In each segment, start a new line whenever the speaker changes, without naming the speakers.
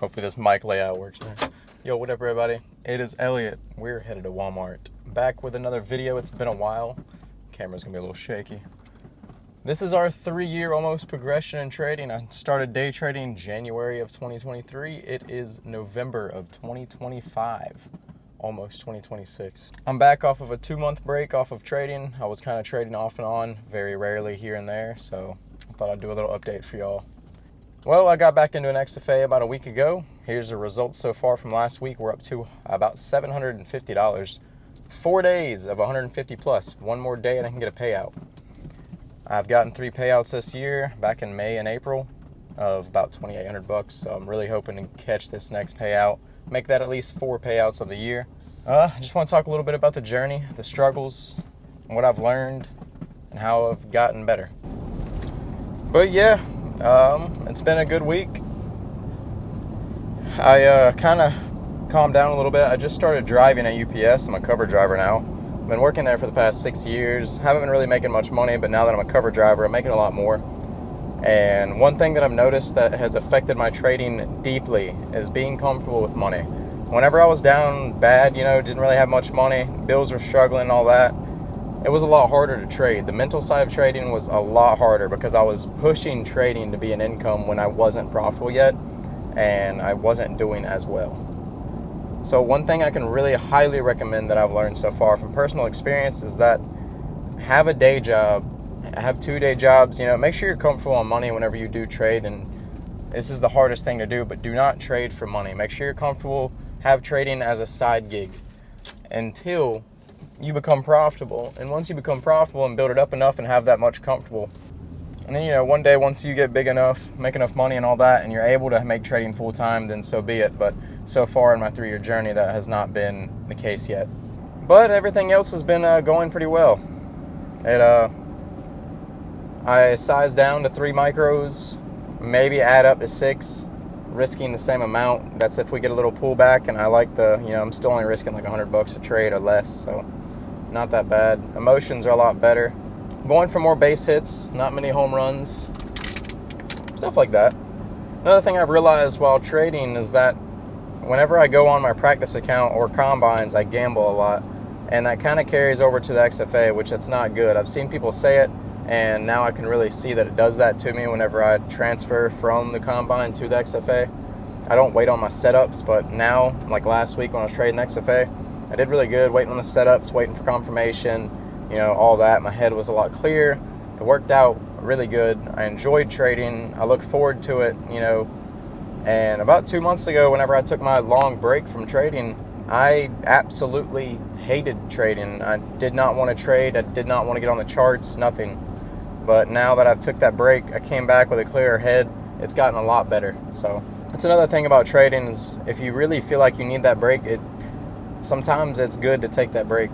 Hopefully this mic layout works now. Yo, what up everybody? It is Elliot. We're headed to Walmart. Back with another video. It's been a while. Camera's gonna be a little shaky. This is our 3-year almost progression in trading. I started day trading January of 2023. It is November of 2025. Almost 2026. I'm back off of a 2-month break off of trading. I was kind of trading off and on, very rarely here and there. So I thought I'd do a little update for y'all. Well, I got back into an XFA about a week ago. Here's the results so far from last week. We're up to about $750. 4 days of 150 plus. One more day and I can get a payout. I've gotten 3 payouts this year, back in May and April, of about $2,800. So I'm really hoping to catch this next payout. Make that at least 4 payouts of the year. I just want to talk a little bit about the journey, the struggles, what I've learned, and how I've gotten better. But yeah. It's been a good week. I kind of calmed down a little bit. I just started driving at UPS. I'm a cover driver now. I've been working there for the past 6 years. Haven't been really making much money, but now that I'm a cover driver, I'm making a lot more. And one thing that I've noticed that has affected my trading deeply is being comfortable with money. Whenever I was down bad, didn't really have much money, bills were struggling, all that, it was a lot harder to trade. The mental side of trading was a lot harder because I was pushing trading to be an income when I wasn't profitable yet and I wasn't doing as well. So one thing I can really highly recommend that I've learned so far from personal experience is that have a day job, have 2 day jobs, make sure you're comfortable on money whenever you do trade. And this is the hardest thing to do, but do not trade for money. Make sure you're comfortable, have trading as a side gig until you become profitable. And once you become profitable and build it up enough and have that much comfortable, and then one day once you get big enough, make enough money and all that, and you're able to make trading full time, then so be it. But so far in my 3-year journey, that has not been the case yet. But everything else has been going pretty well. I sized down to 3 micros, maybe add up to 6, risking the same amount. That's if we get a little pullback, and I like I'm still only risking like $100 a trade or less, so not that bad. Emotions are a lot better. Going for more base hits, not many home runs, stuff like that. Another thing I've realized while trading is that whenever I go on my practice account or combines, I gamble a lot, and that kind of carries over to the XFA, which it's not good. I've seen people say it, and now I can really see that it does that to me whenever I transfer from the combine to the XFA. I don't wait on my setups, but now, like last week when I was trading XFA, I did really good, waiting on the setups, waiting for confirmation, all that. My head was a lot clearer. It worked out really good. I enjoyed trading. I look forward to it, And about 2 months ago, whenever I took my long break from trading, I absolutely hated trading. I did not want to trade. I did not want to get on the charts, nothing. But now that I've took that break, I came back with a clearer head. It's gotten a lot better. So that's another thing about trading is if you really feel like you need that break, sometimes it's good to take that break,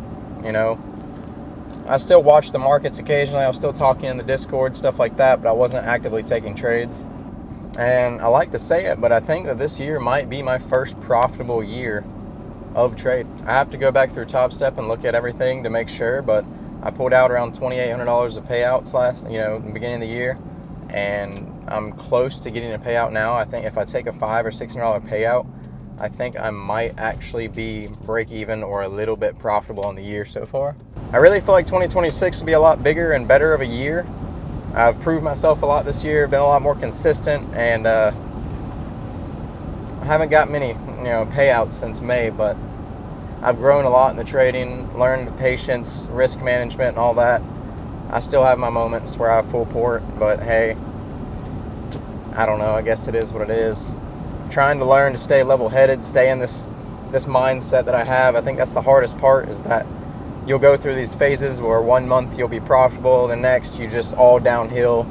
I still watch the markets occasionally. I was still talking in the Discord, stuff like that, but I wasn't actively taking trades. And I like to say it, but I think that this year might be my first profitable year of trade. I have to go back through Top Step and look at everything to make sure, but I pulled out around $2,800 of payouts in the beginning of the year, and I'm close to getting a payout now. I think if I take a $500 or $600 payout, I think I might actually be break even or a little bit profitable on the year so far. I really feel like 2026 will be a lot bigger and better of a year. I've proved myself a lot this year, been a lot more consistent, and I haven't got many payouts since May, but I've grown a lot in the trading, learned patience, risk management, and all that. I still have my moments where I have full port, but hey, I don't know, I guess it is what it is. Trying to learn to stay level-headed, stay in this mindset that I have. I think that's the hardest part, is that you'll go through these phases where 1 month you'll be profitable, the next you just all downhill,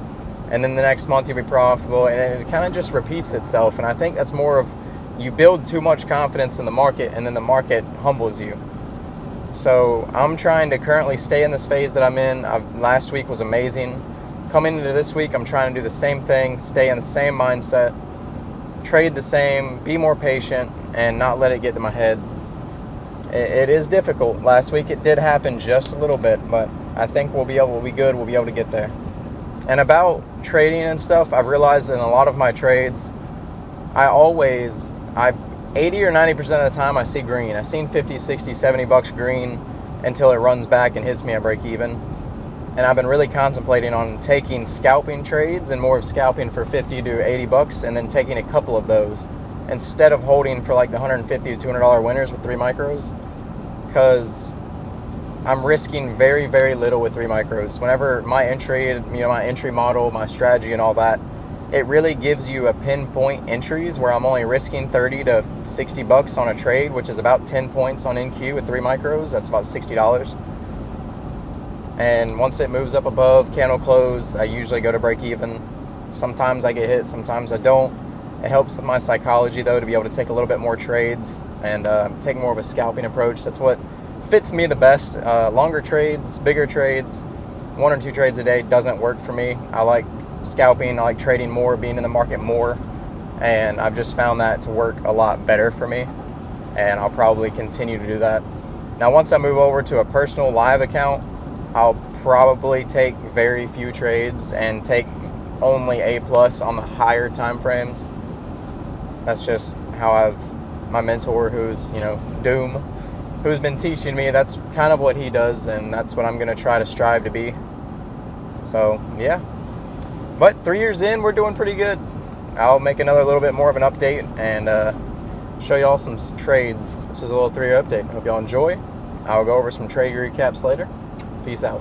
and then the next month you'll be profitable, and it kind of just repeats itself. And I think that's more of you build too much confidence in the market, and then the market humbles you. So I'm trying to currently stay in this phase that I'm in. Last week was amazing. Coming into this week, I'm trying to do the same thing, stay in the same mindset, trade the same, be more patient, and not let it get to my head. It is difficult. Last week it did happen just a little bit, but I think we'll be good. We'll be able to get there. And about trading and stuff, I've realized in a lot of my trades, I 80 or 90% of the time I see green. I've seen 50, 60, 70 bucks green until it runs back and hits me at break even. And I've been really contemplating on taking scalping trades and more of scalping for 50 to 80 bucks and then taking a couple of those instead of holding for like the $150 to $200 winners with 3 micros, because I'm risking very, very little with 3 micros. Whenever my entry, my entry model, my strategy and all that, it really gives you a pinpoint entries where I'm only risking 30 to 60 bucks on a trade, which is about 10 points on NQ with 3 micros. That's about $60. And once it moves up above candle close, I usually go to break even. Sometimes I get hit, sometimes I don't. It helps with my psychology though to be able to take a little bit more trades and take more of a scalping approach. That's what fits me the best. Longer trades, bigger trades, 1 or 2 trades a day doesn't work for me. I like scalping, I like trading more, being in the market more, and I've just found that to work a lot better for me, and I'll probably continue to do that. Now once I move over to a personal live account, I'll probably take very few trades and take only A+ on the higher time frames. That's just how my mentor, who's Doom, who's been teaching me, that's kind of what he does, and that's what I'm going to try to strive to be. So yeah, but 3 years in, we're doing pretty good. I'll make another little bit more of an update and show y'all some trades. This was a little 3-year update. Hope y'all enjoy. I'll go over some trade recaps later. Peace out.